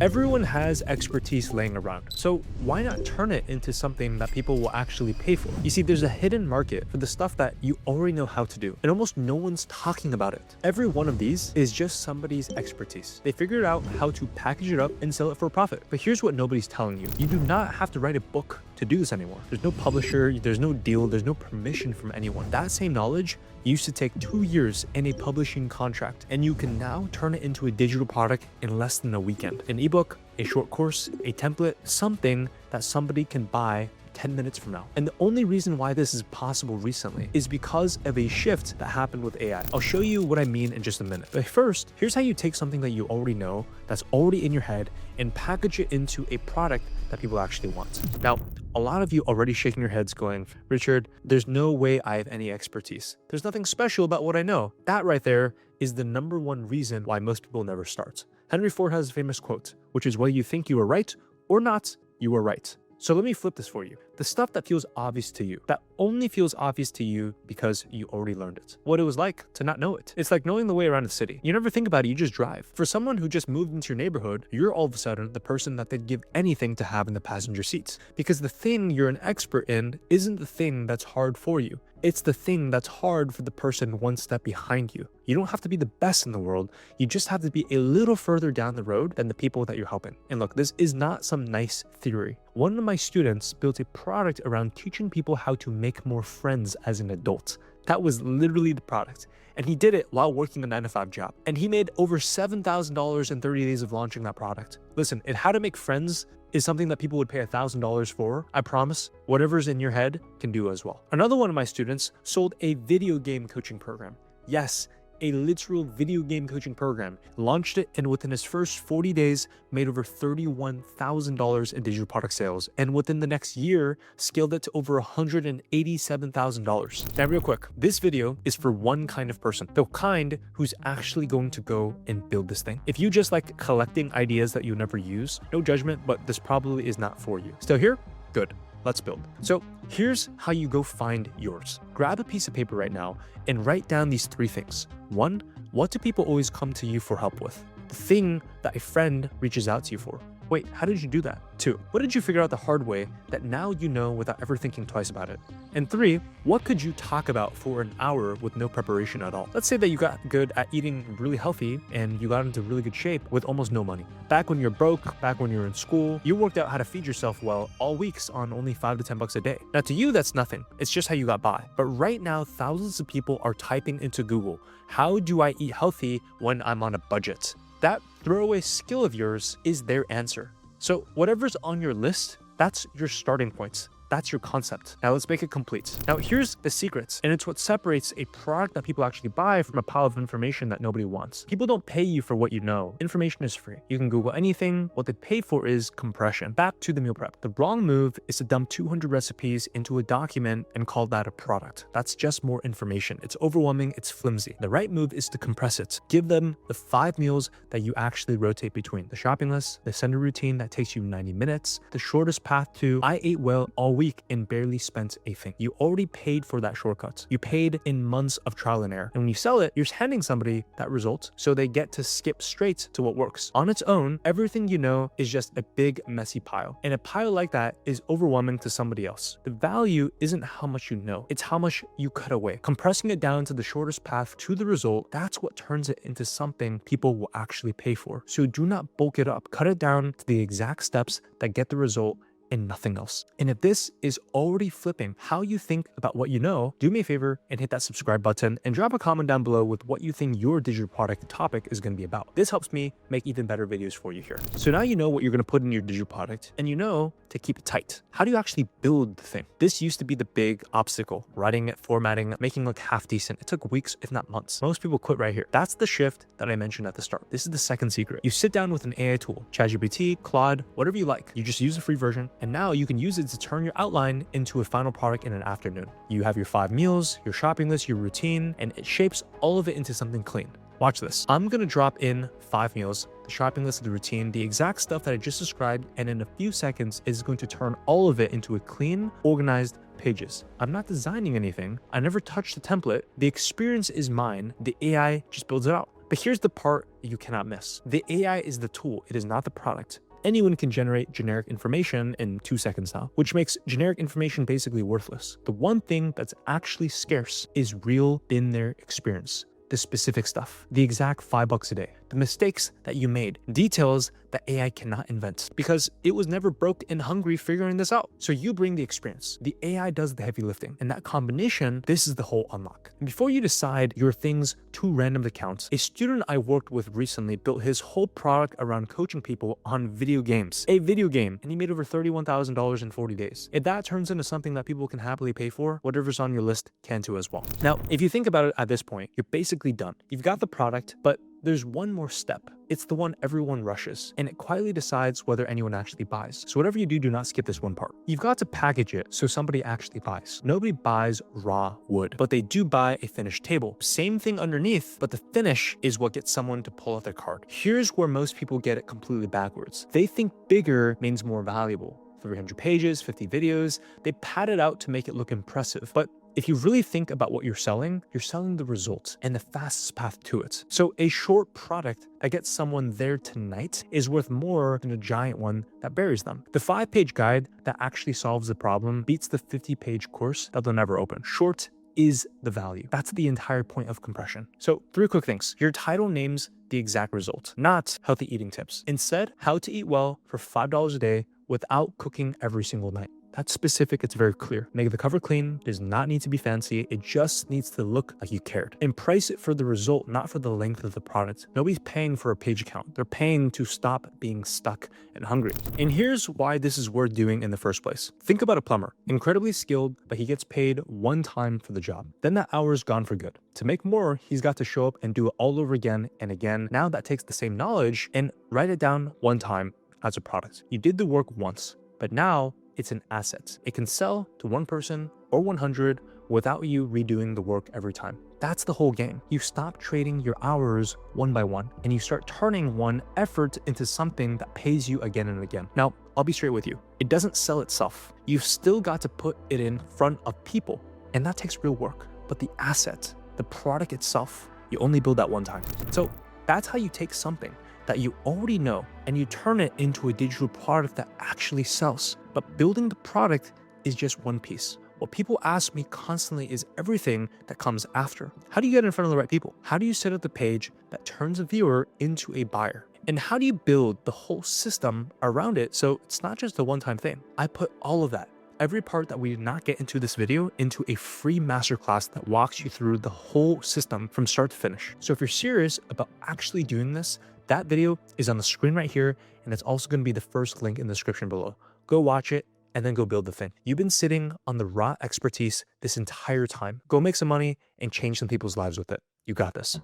Everyone has expertise laying around, so why not turn it into something that people will actually pay for? You see, there's a hidden market for the stuff that you already know how to do, and almost no one's talking about it. Every one of these is just somebody's expertise. They figured out how to package it up and sell it for a profit. But here's what nobody's telling you. You do not have to write a book to do this anymore. There's no publisher, there's no deal, there's no permission from anyone. That same knowledge used to take 2 years in a publishing contract, and you can now turn it into a digital product in less than a weekend. An ebook, a short course, a template, something that somebody can buy 10 minutes from now. And the only reason why this is possible recently is because of a shift that happened with AI. I'll show you what I mean in just a minute. But first, here's how you take something that you already know, that's already in your head, and package it into a product that people actually want. Now, a lot of you already shaking your heads going, Richard, there's no way I have any expertise. There's nothing special about what I know. That right there is the #1 reason why most people never start. Henry Ford has a famous quote, which is, whether you think you are right or not, you are right. So let me flip this for you. The stuff that feels obvious to you, that only feels obvious to you because you already learned it. What it was like to not know it. It's like knowing the way around the city. You never think about it, you just drive. For someone who just moved into your neighborhood, you're all of a sudden the person that they'd give anything to have in the passenger seats. Because the thing you're an expert in isn't the thing that's hard for you. It's the thing that's hard for the person one step behind you. You don't have to be the best in the world. You just have to be a little further down the road than the people that you're helping. And look, this is not some nice theory. One of my students built a product around teaching people how to make more friends as an adult. That was literally the product. And he did it while working a 9-to-5 job. And he made over $7,000 in 30 days of launching that product. Listen, if how to make friends is something that people would pay $1,000 for, I promise whatever's in your head can do as well. Another one of my students sold a video game coaching program. Yes, a literal video game coaching program. Launched it, and within his first 40 days, made over $31,000 in digital product sales. And within the next year, scaled it to over $187,000. Now, real quick, this video is for one kind of person, the kind who's actually going to go and build this thing. If you just like collecting ideas that you never use, no judgment, but this probably is not for you. Still here? Good. Let's build. So here's how you go find yours. Grab a piece of paper right now and write down these 3 things. 1, what do people always come to you for help with? The thing that a friend reaches out to you for. Wait, how did you do that? 2, what did you figure out the hard way that now you know without ever thinking twice about it? And 3, what could you talk about for an hour with no preparation at all? Let's say that you got good at eating really healthy and you got into really good shape with almost no money. Back when you're broke, back when you're in school, you worked out how to feed yourself well all weeks on only $5 to $10 a day. Now to you, that's nothing. It's just how you got by. But right now, thousands of people are typing into Google, how do I eat healthy when I'm on a budget? That throwaway skill of yours is their answer. So whatever's on your list, that's your starting points. That's your concept. Now let's make it complete. Now here's the secrets, and it's what separates a product that people actually buy from a pile of information that nobody wants. People don't pay you for what you know. Information is free. You can Google anything. What they pay for is compression. Back to the meal prep. The wrong move is to dump 200 recipes into a document and call that a product. That's just more information. It's overwhelming, it's flimsy. The right move is to compress it. Give them the 5 meals that you actually rotate between. The shopping list, the sender routine that takes you 90 minutes, the shortest path to I ate well all week and barely spent a thing. You already paid for that shortcut. You paid in months of trial and error. And when you sell it, you're handing somebody that result so they get to skip straight to what works. On its own, everything you know is just a big messy pile. And a pile like that is overwhelming to somebody else. The value isn't how much you know, it's how much you cut away. Compressing it down to the shortest path to the result, that's what turns it into something people will actually pay for. So do not bulk it up. Cut it down to the exact steps that get the result and nothing else. And if this is already flipping how you think about what you know, do me a favor and hit that subscribe button and drop a comment down below with what you think your digital product topic is going to be about. This helps me make even better videos for you here. So now you know what you're going to put in your digital product, and you know to keep it tight. How do you actually build the thing? This used to be the big obstacle. Writing it, formatting it, making it look half decent. It took weeks, if not months. Most people quit right here. That's the shift that I mentioned at the start. This is the second secret. You sit down with an AI tool, ChatGPT, Claude, whatever you like. You just use the free version, and now you can use it to turn your outline into a final product in an afternoon. You have your 5 meals, your shopping list, your routine, and it shapes all of it into something clean. Watch this. I'm gonna drop in 5 meals, the shopping list, the routine, the exact stuff that I just described, and in a few seconds is going to turn all of it into a clean, organized pages. I'm not designing anything. I never touched the template. The experience is mine. The AI just builds it out. But here's the part you cannot miss. The AI is the tool, it is not the product. Anyone can generate generic information in 2 seconds now, which makes generic information basically worthless. The one thing that's actually scarce is real been there experience. The specific stuff, the exact $5 a day, the mistakes that you made, details that AI cannot invent because it was never broke and hungry figuring this out. So you bring the experience, the AI does the heavy lifting, and that combination, this is the whole unlock. And before you decide your things too random to count, a student I worked with recently built his whole product around coaching people on video games, a video game, and he made over $31,000 in 40 days. If that turns into something that people can happily pay for, whatever's on your list can too as well. Now, if you think about it at this point, you're basically done. You've got the product, but there's one more step. It's the one everyone rushes, and it quietly decides whether anyone actually buys. So whatever you do, do not skip this one part. You've got to package it so somebody actually buys. Nobody buys raw wood, but they do buy a finished table. Same thing underneath, but the finish is what gets someone to pull out their card. Here's where most people get it completely backwards. They think bigger means more valuable. 300 pages, 50 videos, they pad it out to make it look impressive. But if you really think about what you're selling the result and the fastest path to it. So a short product that gets someone there tonight is worth more than a giant one that buries them. The 5-page guide that actually solves the problem beats the 50-page course that they'll never open. Short is the value. That's the entire point of compression. So 3 quick things. Your title names the exact result, not healthy eating tips. Instead, how to eat well for $5 a day without cooking every single night. That's specific, it's very clear. Make the cover clean, does not need to be fancy, it just needs to look like you cared. And price it for the result, not for the length of the product. Nobody's paying for a page count. They're paying to stop being stuck and hungry. And here's why this is worth doing in the first place. Think about a plumber, incredibly skilled, but he gets paid one time for the job. Then that hour is gone for good. To make more, he's got to show up and do it all over again and again. Now that takes the same knowledge and write it down one time as a product. You did the work once, but now it's an asset. It can sell to one person or 100 without you redoing the work every time. That's the whole game. You stop trading your hours one by one and you start turning one effort into something that pays you again and again. Now, I'll be straight with you. It doesn't sell itself. You've still got to put it in front of people, and that takes real work. But the asset, the product itself, you only build that one time. So that's how you take something that you already know and you turn it into a digital product that actually sells. But building the product is just one piece. What people ask me constantly is everything that comes after. How do you get in front of the right people? How do you set up the page that turns a viewer into a buyer? And how do you build the whole system around it so it's not just a one-time thing? I put all of that, every part that we did not get into this video, into a free masterclass that walks you through the whole system from start to finish. So if you're serious about actually doing this, that video is on the screen right here, and it's also going to be the first link in the description below. Go watch it and then go build the thing. You've been sitting on the raw expertise this entire time. Go make some money and change some people's lives with it. You got this.